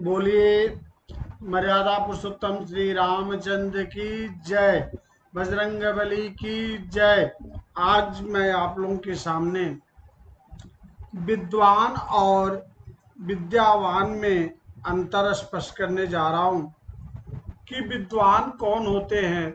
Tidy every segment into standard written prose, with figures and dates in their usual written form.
बोलिए मर्यादा पुरुषोत्तम श्री रामचंद्र की जय। बजरंगबली की जय। आज मैं आप लोगों के सामने विद्वान और विद्यावान में अंतर स्पष्ट करने जा रहा हूं कि विद्वान कौन होते हैं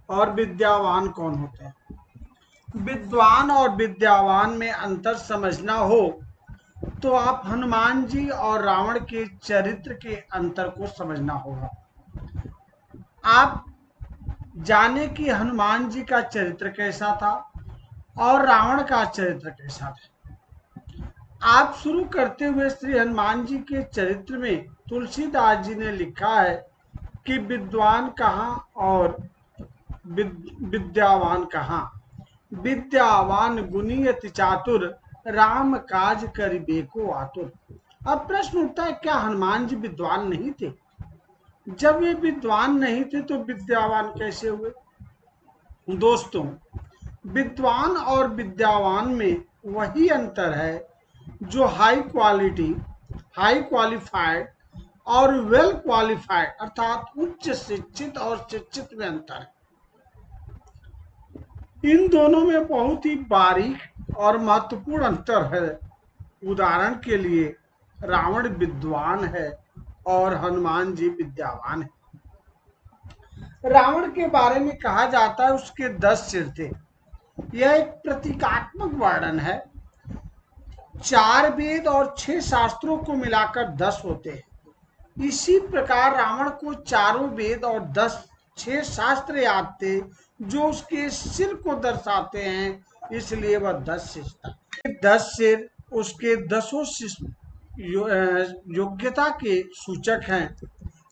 और विद्यावान कौन होते हैं। विद्वान और विद्यावान में अंतर समझना हो तो आप हनुमान जी और रावण के चरित्र के अंतर को समझना होगा। आप जाने कि हनुमान जी का चरित्र कैसा था और रावण का चरित्र कैसा था। आप शुरू करते हुए श्री हनुमान जी के चरित्र में तुलसीदास जी ने लिखा है कि विद्वान कहाँ और विद्यावान कहाँ। विद्यावान गुणी अति चातुर, राम काज करिबेको आतुर। अब प्रश्न उठता है, क्या हनुमान जी विद्वान नहीं थे? जब ये विद्वान नहीं थे तो विद्यावान कैसे हुए? दोस्तों, विद्वान और विद्यावान में वही अंतर है जो हाई क्वालिटी, हाई क्वालिफाइड और वेल क्वालिफाइड अर्थात उच्च शिक्षित और शिक्षित में अंतर है। इन दोनों में बहुत ही बारीक और महत्वपूर्ण अंतर है। उदाहरण के लिए, रावण विद्वान है और हनुमान जी विद्यावान है। रावण के बारे में कहा जाता है उसके 10 सिर थे। यह एक प्रतीकात्मक वर्णन है। 4 वेद और 6 शास्त्रों को मिलाकर 10 होते हैं। इसी प्रकार रावण को चारों वेद और 6 शास्त्र याद थे जो उसके सिर को दर्शाते हैं, इसलिए वह 10 सिर था। 10 सिर उसके 10 योग्यता के सूचक हैं।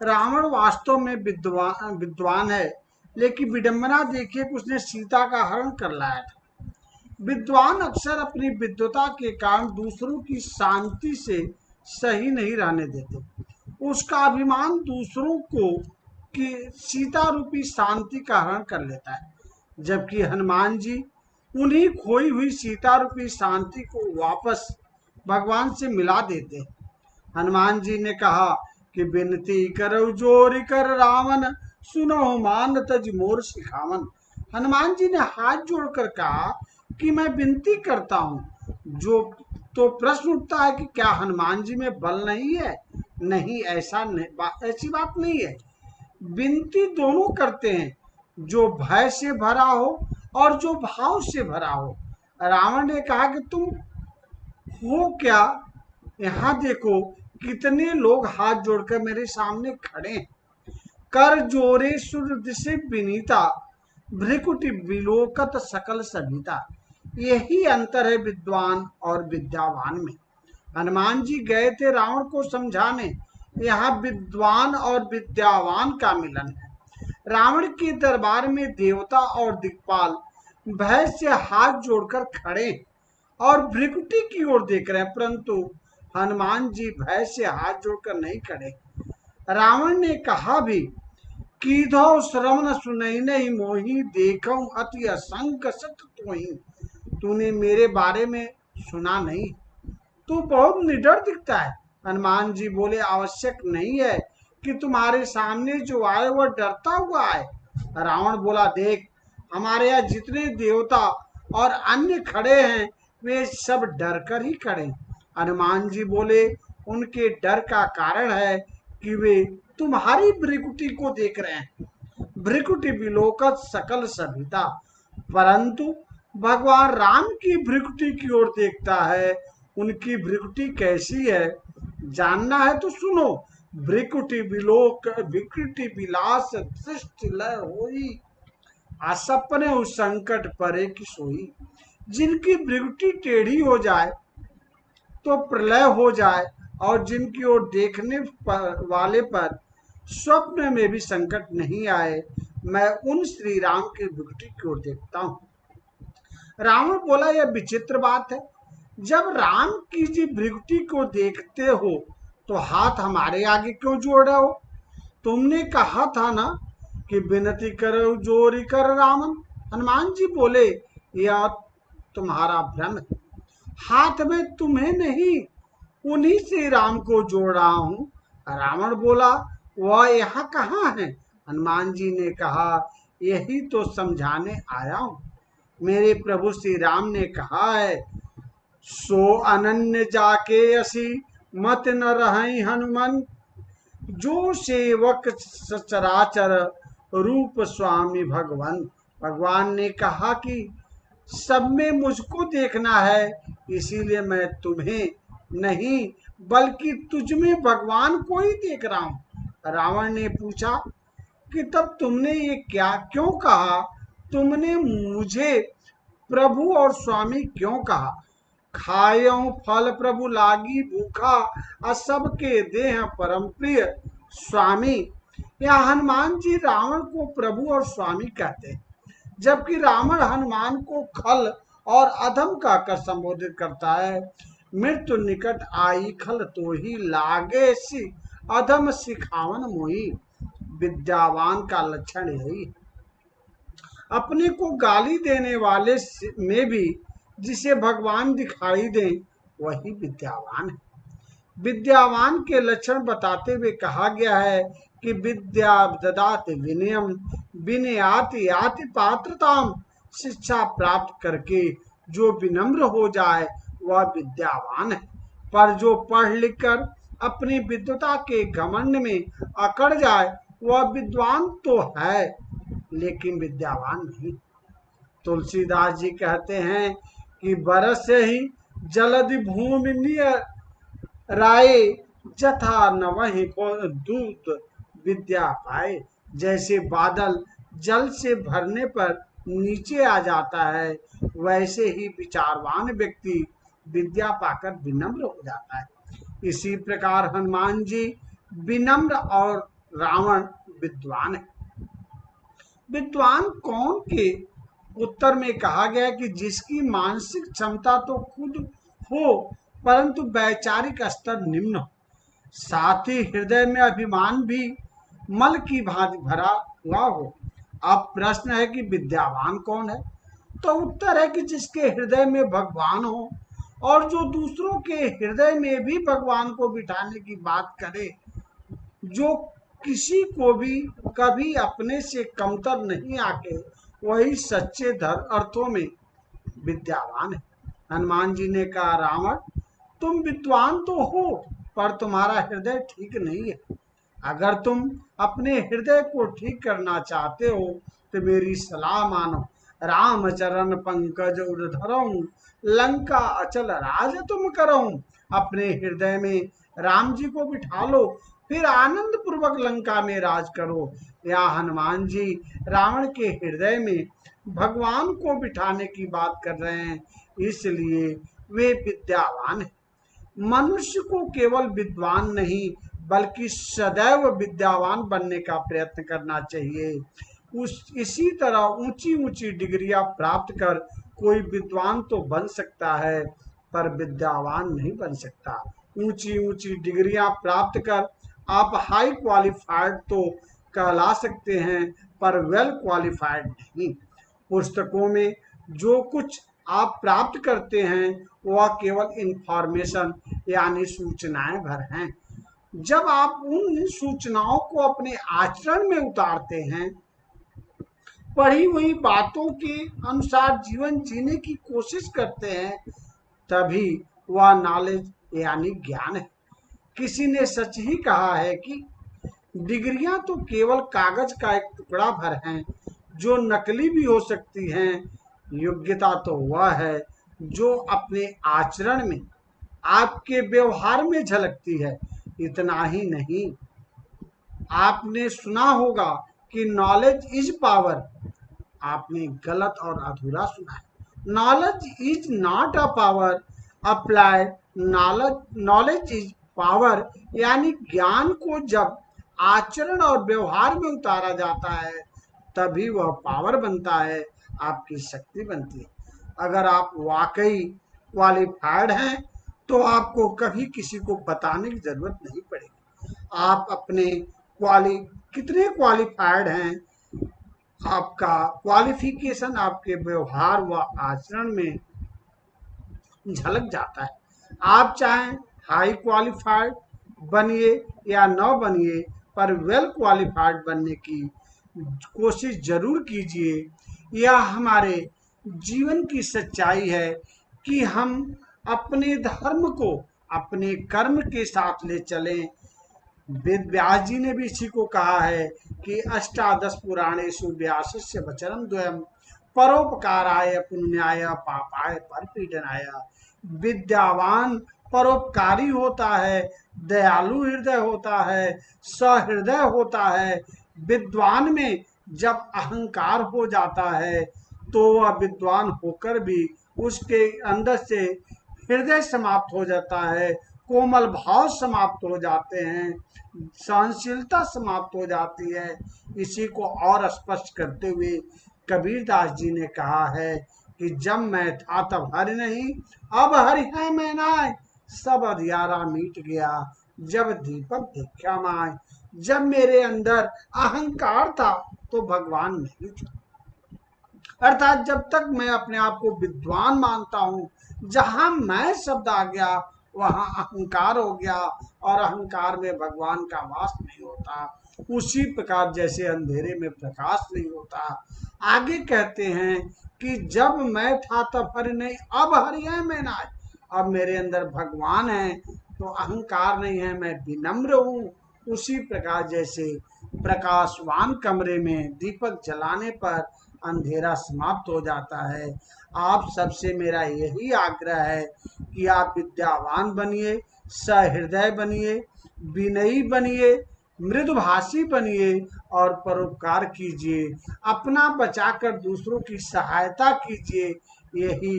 रावण वास्तव में विद्वान है, लेकिन विडंबना देखिए कि उसने सीता का हरण कर लाया था। विद्वान अक्सर अपनी विद्वता के कारण दूसरों की शांति से सही नहीं रहने देते। उसका अभिमान दूसरों को कि सीता रूपी शांति का हरण कर लेता है, जबकि हनुमान जी उन्हीं खोई हुई सीता रूपी शांति को वापस भगवान से मिला देते हैं। हनुमान जी ने कहा कि विनती करो जोरी कर रावण, सुनो मान तज मोर सिखावन। हनुमान जी ने हाथ जोड़कर कहा कि मैं विनती करता हूँ। जो तो प्रश्न उठता है कि क्या हनुमान जी में बल नहीं है? नहीं, ऐसी बात नहीं है। विनती दोनों करते हैं, जो भय से भरा हो और जो भाव से भरा हो। रावण ने कहा कि तुम हो क्या? यहाँ देखो कितने लोग हाथ जोड़कर मेरे सामने खड़े हैं। कर जोरे सूर्य से विनीता, भ्रिकुटि विलोकत सकल सभीता। यही अंतर है विद्वान और विद्यावान में। हनुमान जी गए थे रावण को समझाने। यहाँ विद्वान और विद्यावान का मिलन है। रावण के दरबार में देवता और दिक्पाल भय से हाथ जोड़कर खड़े और भ्रिकुटी की ओर देख रहे हैं, परंतु हनुमान जी भय से हाथ जोड़कर नहीं खड़े। रावण ने कहा भी, कीधो श्रवण सुनई नहीं मोही, देखो अति असंग सत तोही। तूने मेरे बारे में सुना नहीं, तू बहुत निडर दिखता है। हनुमान जी बोले, आवश्यक नहीं है कि तुम्हारे सामने जो आए वह डरता हुआ आए। रावण बोला, देख हमारे यहाँ जितने देवता और अन्य खड़े हैं वे सब डर कर ही खड़े। हनुमान जी बोले, उनके डर का कारण है कि वे तुम्हारी भ्रिकुटी को देख रहे हैं। भ्रिकुटी विलोकत सकल सभीता। परंतु भगवान राम की भ्रिकुटी की ओर देखता है। उनकी भ्रिकुटी कैसी है जानना है तो सुनो। भ्रिकुटी विलोक विकृति विलास सृष्टि लय होई, असपने उस संकट परे की सोई। जिनकी भ्रिकुटी टेढ़ी हो जाए तो प्रलय हो जाए, और जिनकी ओर देखने वाले पर स्वप्न में भी संकट नहीं आए, मैं उन श्री राम की भ्रिकुटी की ओर देखता हूँ। रावण बोला, यह विचित्र बात है। जब राम की जी भ्रिकुटी को देखते हो तो हाथ हमारे आगे क्यों जोड़ रहे हो? तुमने कहा था ना कि विनती करो जोरी कर रावण। हनुमान जी बोले, यह तुम्हारा भ्रम है। हाथ में तुम्हें नहीं, उन्हीं से राम को जोड़ रहा हूं। रावण बोला, वह यहाँ कहाँ है? हनुमान जी ने कहा, यही तो समझाने आया हूँ। मेरे प्रभु श्री राम ने कहा है, सो अनन्य जाके असी मत न रही हनुमान, जो सेवक सचराचर रूप स्वामी भगवान। भगवान ने कहा कि सब में मुझको देखना है, इसीलिए मैं तुम्हें नहीं बल्कि तुझ में भगवान को ही देख रहा हूं। रावण ने पूछा कि तब तुमने ये क्या क्यों कहा? तुमने मुझे प्रभु और स्वामी क्यों कहा? खायो फल प्रभु लागी भूखा, असब के देह परम प्रिय स्वामी। या हनुमान जी रावण को प्रभु और स्वामी कहते हैं, जबकि रावण हनुमान को खल और अधम कहकर संबोधित करता है। मृत्यु निकट आई खल तो ही लागे सी, अधम सिखावन मोही। विद्यावान का लक्षण यही है। अपने को गाली देने वाले में भी जिसे भगवान दिखाई दे, वही विद्यावान है। विद्यावान के लक्षण बताते हुए कहा गया है कि विद्या ददाति विनयम, विनयाति याति पात्रताम। शिक्षा प्राप्त करके जो विनम्र हो जाए वह विद्यावान है, पर जो पढ़ लिख कर अपनी विद्वता के घमंड में अकड़ जाए वह विद्वान तो है लेकिन विद्यावान नहीं। तुलसीदास जी कहते हैं कि बरस ही जलधि भूमि नियर राय, जथा न वही दूत विद्या पाए। जैसे बादल जल से भरने पर नीचे आ जाता है, वैसे ही विचारवान व्यक्ति विद्या पाकर विनम्र हो जाता है। इसी प्रकार हनुमान जी विनम्र और रावण विद्वान है। विद्वान कौन के उत्तर में कहा गया कि जिसकी मानसिक क्षमता तो खुद हो परंतु वैचारिक स्तर निम्न हो, साथ ही हृदय में अभिमान भी मल की भांति भरा हुआ हो। अब प्रश्न है कि विद्यावान कौन है? तो उत्तर है कि जिसके हृदय में भगवान हो और जो दूसरों के हृदय में भी भगवान को बिठाने की बात करे, जो किसी को भी कभी अपने से कमतर नहीं आके, वही सच्चे अर्थों में विद्यावान है। हनुमान जी ने कहा, रावण तुम विद्वान तो हो पर तुम्हारा हृदय ठीक नहीं है। अगर तुम अपने हृदय को ठीक करना चाहते हो तो मेरी सलाह मानो। राम चरण पंकज उधरऊं, लंका अचल राज तुम करऊं। अपने हृदय में राम जी को बिठा लो, फिर आनंद पूर्वक लंका में राज करो। या हनुमान जी रावण के हृदय में भगवान को बिठाने की बात कर रहे हैं, इसलिए वे विद्यावान हैं। मनुष्य को केवल विद्वान नहीं बल्कि सदैव विद्यावान बनने का प्रयत्न करना चाहिए। इसी तरह ऊंची ऊंची डिग्रियां प्राप्त कर कोई विद्वान तो बन सकता है पर विद्यावान नहीं बन सकता। ऊंची ऊंची डिग्रियां प्राप्त कर आप हाई क्वालिफाइड तो कहला सकते हैं पर वेल क्वालिफाइड नहीं। पुस्तकों में जो कुछ आप प्राप्त करते हैं वह केवल इंफॉर्मेशन यानी सूचनाएं भर हैं। जब आप उन सूचनाओं को अपने आचरण में उतारते हैं, पढ़ी हुई बातों के अनुसार जीवन जीने की कोशिश करते हैं, तभी वह नॉलेज यानी ज्ञान है। किसी ने सच ही कहा है कि डिग्रियां तो केवल कागज का एक टुकड़ा भर हैं जो नकली भी हो सकती हैं। योग्यता तो वह है जो अपने आचरण में, आपके व्यवहार में झलकती है। इतना ही नहीं, आपने सुना होगा कि नॉलेज इज पावर। आपने गलत और अधूरा सुना है। Knowledge is not a power applied, knowledge is power. यानी ज्ञान को जब आचरण और व्यवहार में उतारा जाता है तभी वह पावर बनता है, आपकी शक्ति बनती है। अगर आप वाकई क्वालिफाइड हैं तो आपको कभी किसी को बताने की जरूरत नहीं पड़ेगी। आप अपने कितने क्वालिफाइड हैं, आपका क्वालिफिकेशन आपके व्यवहार व आचरण में झलक जाता है। आप चाहें हाई क्वालिफाइड बनिए या न बनिए, पर वेल क्वालिफाइड बनने की कोशिश जरूर कीजिए। यह हमारे जीवन की सच्चाई है कि हम अपने धर्म को अपने कर्म के साथ ले चलें। वेद व्यास जी ने भी इसी को कहा है कि अष्टादश पुराणेषु व्यासस्य वचनम द्वयम, परोपकाराय पुण्याय पापाय परपीडनाय। विद्यावान परोपकारी होता है, दयालु हृदय होता है, सहृदय होता है। विद्वान में जब अहंकार हो जाता है तो वह विद्वान होकर भी उसके अंदर से हृदय समाप्त हो जाता है, कोमल भाव समाप्त हो जाते हैं, सहनशीलता समाप्त हो जाती है। इसी को और स्पष्ट करते हुए कबीरदास जी ने कहा है कि जब मैं था तब हरि नहीं, अब हरि है मैं नाय, सब अंधियारा मिट गया जब दीपक देखा माय। जब मेरे अंदर अहंकार था तो भगवान नहीं था। अर्थात जब तक मैं अपने आप को विद्वान मानता हूँ, जहां मैं शब्द आ गया वहां अहंकार हो गया, और अहंकार में भगवान का वास नहीं होता। उसी प्रकार जैसे अंधेरे में प्रकाश नहीं होता। आगे कहते हैं कि जब मैं था तब हरि नहीं, अब हरि है मैं ना। अब मेरे अंदर भगवान है तो अहंकार नहीं है, मैं विनम्र हूँ। उसी प्रकार जैसे प्रकाशवान कमरे में दीपक जलाने पर अंधेरा समाप्त हो जाता है, आप सबसे मेरा यही आग्रह है कि आप विद्यावान बनिए, सहृदय बनिए, विनयी बनिए, मृदुभाषी बनिए और परोपकार कीजिए, अपना बचाकर दूसरों की सहायता कीजिए। यही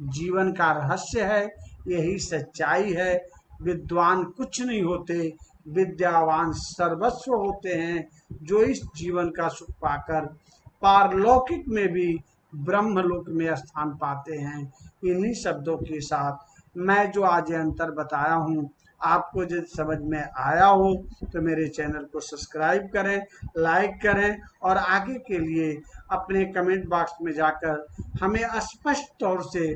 जीवन का रहस्य है, यही सच्चाई है। विद्वान कुछ नहीं होते, विद्यावान सर्वस्व होते हैं, जो इस जीवन का सुख पाकर पारलौकिक में भी ब्रह्मलोक में स्थान पाते हैं। इन्हीं शब्दों के साथ मैं जो आज अंतर बताया हूँ, आपको यदि समझ में आया हो तो मेरे चैनल को सब्सक्राइब करें, लाइक करें और आगे के लिए अपने कमेंट बॉक्स में जाकर हमें स्पष्ट तौर से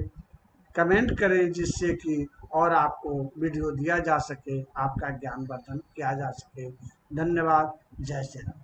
कमेंट करें, जिससे कि और आपको वीडियो दिया जा सके, आपका ज्ञानवर्धन किया जा सके। धन्यवाद। जय श्री राम।